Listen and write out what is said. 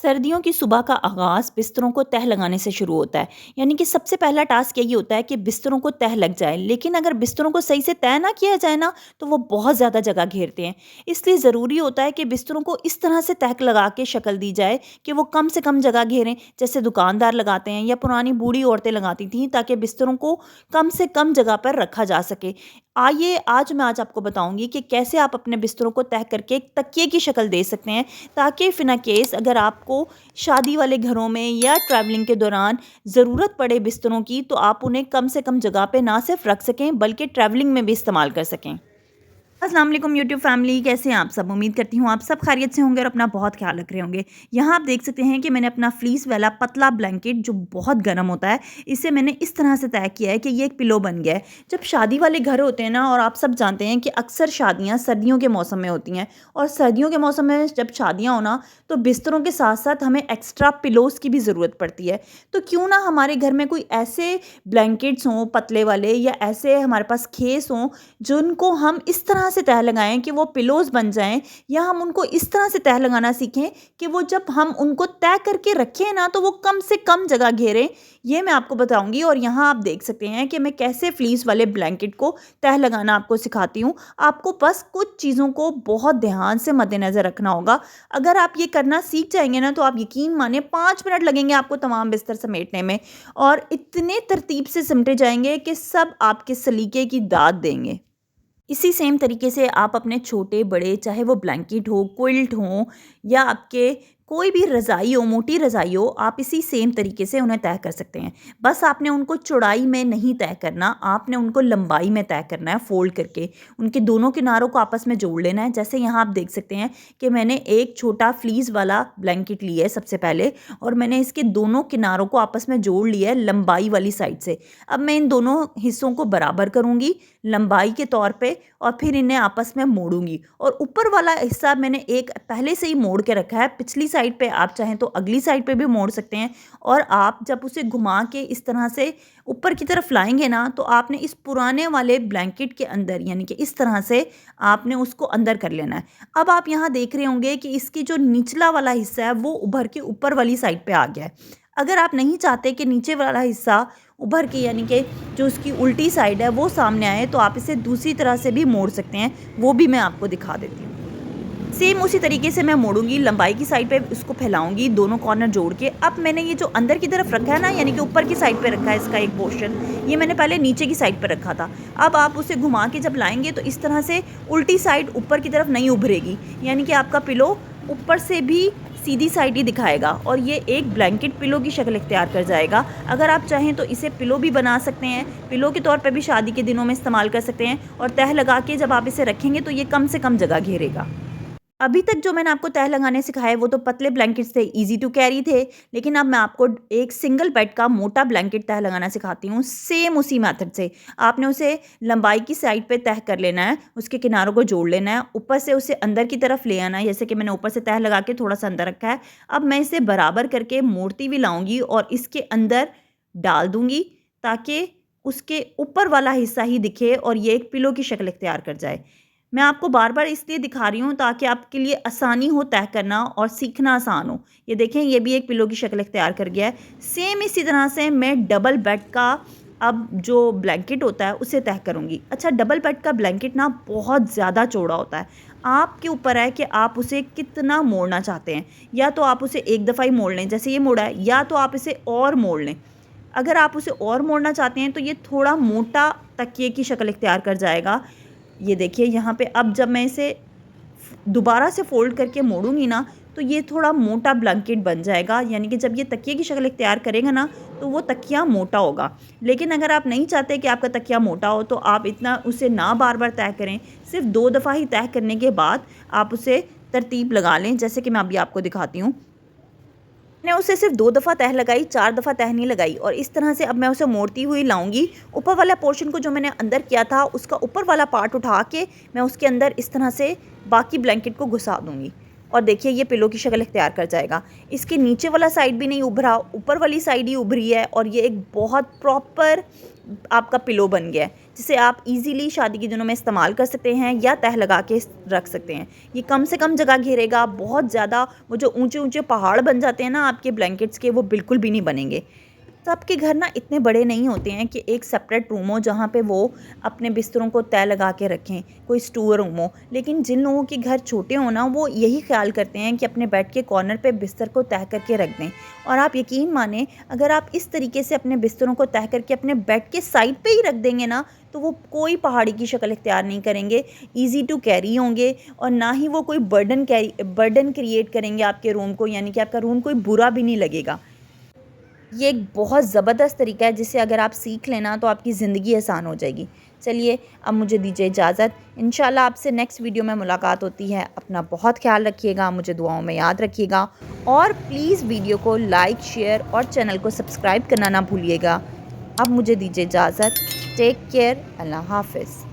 सर्दियों की सुबह का आगाज़ बिस्तरों को तह लगाने से शुरू होता है। यानी कि सबसे पहला टास्क यही होता है कि बिस्तरों को तह लग जाए। लेकिन अगर बिस्तरों को सही से तह ना किया जाए ना, तो वो बहुत ज़्यादा जगह घेरते हैं। इसलिए ज़रूरी होता है कि बिस्तरों को इस तरह से तह लगा के शक्ल दी जाए कि वो कम से कम जगह घेरें, जैसे दुकानदार लगाते हैं या पुरानी बूढ़ी औरतें लगाती थीं, ताकि बिस्तरों को कम से कम जगह पर रखा जा सके। आइए आज आपको बताऊँगी कि कैसे आप अपने बिस्तरों को तह करके एक तकिए की शक्ल दे सकते हैं, ताकि इफ़ इन अ केस अगर आपको शादी वाले घरों में या ट्रैवलिंग के दौरान ज़रूरत पड़े बिस्तरों की, तो आप उन्हें कम से कम जगह पे ना सिर्फ रख सकें बल्कि ट्रैवलिंग में भी इस्तेमाल कर सकें। अस्सलाम वालेकुम यूट्यूब फैमिली, कैसे हैं आप सब? उम्मीद करती हूँ आप सब खैरियत से होंगे और अपना बहुत ख्याल रख रहे होंगे। यहाँ आप देख सकते हैं कि मैंने अपना फ्लीस वाला पतला ब्लैंकेट जो बहुत गर्म होता है, इसे मैंने इस तरह से तय किया है कि ये एक पिलो बन गया है। जब शादी वाले घर होते हैं ना, और आप सब जानते हैं कि अक्सर शादियाँ सर्दियों के मौसम में होती हैं, और सर्दियों के मौसम में जब शादियाँ हो ना, तो बिस्तरों के साथ साथ हमें एक्स्ट्रा पिलोज़ की भी ज़रूरत पड़ती है। तो क्यों ना हमारे घर में कोई ऐसे ब्लैंकेट्स हों पतले वाले, या ऐसे हमारे पास खेस हों जिनको हम इस तरह से तह लगाएँ कि वो पिलोज़ बन जाएँ, या हम उनको इस तरह से तह लगाना सीखें कि वो जब हम उनको तय करके रखें ना, तो वो कम से कम जगह घेरें। ये मैं आपको बताऊँगी, और यहाँ आप देख सकते हैं कि मैं कैसे फ्लीस वाले ब्लैंकेट को तह लगाना आपको सिखाती हूँ। आपको बस कुछ चीज़ों को बहुत ध्यान से मद्देनज़र रखना होगा। अगर आप ये करना सीख जाएँगे ना, तो आप यकीन मानिए 5 मिनट लगेंगे आपको तमाम बिस्तर समेटने में, और इतने तरतीब से सिमटे जाएँगे कि सब आपके सलीके की दाद देंगे। इसी सेम तरीके से आप अपने छोटे-बड़े, चाहे वो ब्लैंकेट हो, क्विल्ट हो, या आपके कोई भी रज़ाई हो, मोटी रज़ाई हो, आप इसी सेम तरीके से उन्हें तय कर सकते हैं। बस आपने उनको चौड़ाई में नहीं तय करना, आपने उनको लंबाई में तय करना है फ़ोल्ड करके। उनके दोनों किनारों को आपस में जोड़ लेना है। जैसे यहाँ आप देख सकते हैं कि मैंने एक छोटा फ्लीस वाला ब्लैंकेट लिया है सबसे पहले, और मैंने इसके दोनों किनारों को आपस में जोड़ लिया है लंबाई वाली साइड से। अब मैं इन दोनों हिस्सों को बराबर करूँगी लंबाई के तौर पे, और फिर इन्हें आपस में मोड़ूंगी, और ऊपर वाला हिस्सा मैंने एक पहले से ही मोड़ के रखा है। पिछली साइड पे आप चाहें तो अगली साइड पे भी मोड़ सकते हैं, और आप जब उसे घुमा के इस तरह से ऊपर की तरफ लाएंगे ना, तो आपने इस पुराने वाले ब्लैंकेट के अंदर, यानी कि इस तरह से आपने उसको अंदर कर लेना है। अब आप यहाँ देख रहे होंगे कि इसकी जो निचला वाला हिस्सा है वो उभर के ऊपर वाली साइड पे आ गया है। अगर आप नहीं चाहते कि नीचे वाला हिस्सा उभर के, यानी कि जो उसकी उल्टी साइड है वो सामने आए, तो आप इसे दूसरी तरह से भी मोड़ सकते हैं। वो भी मैं आपको दिखा देती हूँ। सेम उसी तरीके से मैं मोड़ूंगी, लंबाई की साइड पे उसको फैलाऊंगी, दोनों कॉर्नर जोड़ के। अब मैंने ये जो अंदर की तरफ रखा है ना, यानी कि ऊपर की साइड पे रखा है इसका एक पोर्शन, ये मैंने पहले नीचे की साइड पे रखा था। अब आप उसे घुमा के जब लाएंगे, तो इस तरह से उल्टी साइड ऊपर की तरफ नहीं उभरेगी, यानी कि आपका पिलो ऊपर से भी सीधी साइड ही दिखाएगा, और ये एक ब्लैंकेट पिलो की शक्ल इख्तियार कर जाएगा। अगर आप चाहें तो इसे पिलो भी बना सकते हैं, पिलो के तौर पे भी शादी के दिनों में इस्तेमाल कर सकते हैं, और तह लगा के जब आप इसे रखेंगे तो ये कम से कम जगह घेरेगा। अभी तक जो मैंने आपको तह लगाने सिखाए वो तो पतले ब्लैंकेट्स थे, ईज़ी टू कैरी थे, लेकिन अब मैं आपको एक सिंगल बेड का मोटा ब्लैंकेट तह लगाना सिखाती हूँ, सेम उसी मेथड से। आपने उसे लंबाई की साइड पे तह कर लेना है, उसके किनारों को जोड़ लेना है, ऊपर से उसे अंदर की तरफ ले आना है, जैसे कि मैंने ऊपर से तह लगा के थोड़ा सा अंदर रखा है। अब मैं इसे बराबर करके मोड़ती हुई लाऊंगी और इसके अंदर डाल दूंगी, ताकि उसके ऊपर वाला हिस्सा ही दिखे और ये एक पिलो की शक्ल इख्तियार कर जाए। मैं आपको बार-बार इसलिए दिखा रही हूँ ताकि आपके लिए आसानी हो तय करना, और सीखना आसान हो। ये देखें, ये भी एक पिलो की शक्ल इख्तियार कर गया है। सेम इसी तरह से मैं डबल बेड का अब जो ब्लैंकेट होता है उसे तय करूँगी। अच्छा, डबल बेड का ब्लैंकेट ना बहुत ज़्यादा चौड़ा होता है। आपके ऊपर है कि आप उसे कितना मोड़ना चाहते हैं। या तो आप उसे एक दफ़ा ही मोड़ लें, जैसे ये मोड़ा है, या तो आप इसे और मोड़ लें। अगर आप उसे और मोड़ना चाहते हैं तो ये थोड़ा मोटा तकिए की शक्ल इख्तियार कर जाएगा। ये देखिए यहाँ पे, अब जब मैं इसे दोबारा से फ़ोल्ड करके मोड़ूंगी ना, तो ये थोड़ा मोटा ब्लैंकेट बन जाएगा, यानी कि जब ये तकिए की शक्ल इख्तियार करेगा ना, तो वो तकिया मोटा होगा। लेकिन अगर आप नहीं चाहते कि आपका तकिया मोटा हो, तो आप इतना उसे ना बार बार तय करें, सिर्फ 2 दफ़ा ही तय करने के बाद आप उसे तरतीब लगा लें, जैसे कि मैं अभी आपको दिखाती हूँ। मैंने उसे सिर्फ 2 दफ़ा तह लगाई, 4 दफ़ा तह नहीं लगाई, और इस तरह से अब मैं उसे मोड़ती हुई लाऊंगी। ऊपर वाला पोर्शन को जो मैंने अंदर किया था, उसका ऊपर वाला पार्ट उठा के मैं उसके अंदर इस तरह से बाकी ब्लैंकेट को घुसा दूंगी। और देखिए ये पिलो की शक्ल इख्तियार कर जाएगा। इसके नीचे वाला साइड भी नहीं उभरा, ऊपर वाली साइड ही उभरी है और ये एक बहुत प्रॉपर आपका पिलो बन गया है, जिसे आप इजीली शादी के दिनों में इस्तेमाल कर सकते हैं या तह लगा के रख सकते हैं। ये कम से कम जगह घेरेगा, बहुत ज़्यादा वो जो ऊंचे ऊंचे पहाड़ बन जाते हैं ना आपके ब्लैंकेट्स के, वो बिल्कुल भी नहीं बनेंगे। सबके घर ना इतने बड़े नहीं होते हैं कि एक सेपरेट रूम हो जहाँ पे वो अपने बिस्तरों को तय लगा के रखें, कोई स्टोर रूम हो। लेकिन जिन लोगों के घर छोटे हो ना, वो यही ख्याल करते हैं कि अपने बेड के कॉर्नर पे बिस्तर को तय करके रख दें। और आप यकीन माने, अगर आप इस तरीके से अपने बिस्तरों को तय करके अपने बेड के साइड पे ही रख देंगे ना, तो वो कोई पहाड़ी की शक्ल इख्तियार नहीं करेंगे, ईजी टू कैरी होंगे और ना ही वो कोई बर्डन क्रिएट करेंगे आपके रूम को, यानी कि आपका रूम कोई बुरा भी नहीं लगेगा। ये एक बहुत ज़बरदस्त तरीका है जिसे अगर आप सीख लेना तो आपकी ज़िंदगी आसान हो जाएगी। चलिए अब मुझे दीजिए इजाज़त। इंशाल्लाह आपसे नेक्स्ट वीडियो में मुलाकात होती है। अपना बहुत ख्याल रखिएगा, मुझे दुआओं में याद रखिएगा और प्लीज़ वीडियो को लाइक, शेयर और चैनल को सब्सक्राइब करना ना भूलिएगा। अब मुझे दीजिए इजाज़त। Take care. अल्लाह हाफ़िज़।